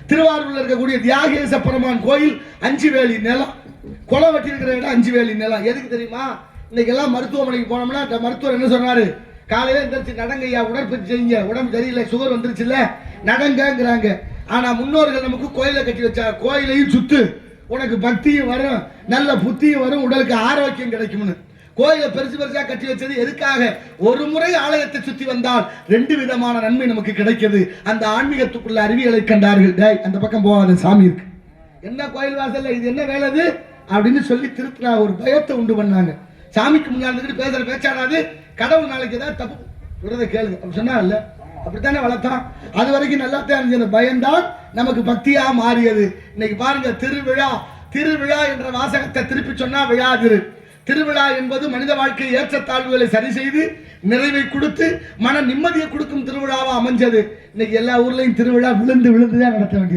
திருவாரூர்ல இருக்கக்கூடிய தியாகேச பெருமான் கோயில் 5 வேலி நிலம், குளம் வெட்டி இருக்கிற இடம் 5 வேலி நிலம். எதுக்கு தெரியுமா? இன்னைக்கு எல்லாம் மருத்துவமனைக்கு போனோம்னா மருத்துவர் என்ன சொன்னாரு? காலையில எந்திரிச்சு நடங்கய்யா, உடற்பயிற்சி செய்யுங்க, உடம்பு சரியில்லை, சுகர் வந்துருச்சுல்ல, நடங்கிறாங்க. ஆனா முன்னோர்கள் நமக்கு கோயிலை கட்டி வச்சா, கோயிலையும் சுத்து, உனக்கு பக்தியும் வரும், நல்ல புத்தியும் வரும், உடலுக்கு ஆரோக்கியம் கிடைக்கும்னு. கோயிலை பெருசு பெருசா கட்டி வச்சது எதுக்காக? ஒரு முறை ஆலயத்தை சுத்தி வந்தால் 2 விதமான நன்மை நமக்கு கிடைக்கிறது. அந்த ஆன்மீகத்துக்குள்ள அறிவியலை கண்டார்கள். அந்த பக்கம் போகாத, சாமி இருக்கு, என்ன கோயில் வாசல்ல இது என்ன வேலைது அப்படின்னு சொல்லி திருத்தினா ஒரு பயத்தை உண்டு பண்ணாங்க. சாமிக்கு முன்னாடி பேசுற பேச்சாடாது, கடவுள் நாளைக்கு ஏதாவது தப்பு சொல்றதை கேளுங்க அப்படி சொன்னா இல்ல, அப்படித்தானே வளர்த்தான். அது வரைக்கும் நல்லா தான் பயம்தான் நமக்கு பக்தியா மாறியது. இன்னைக்கு பாருங்க, திருவிழா திருவிழா என்ற வாசகத்தை திருப்பி சொன்னா விழாதிரு. திருவிழா என்பது மனித வாழ்க்கை ஏற்றத்தாழ்வுகளை சரி செய்து நிறைவை கொடுத்து மன நிம்மதியை கொடுக்கும் திருவிழாவா அமைஞ்சது. இன்னைக்கு எல்லா ஊர்லயும் திருவிழா விழுந்து விழுந்துதான் நடத்த வேண்டியது.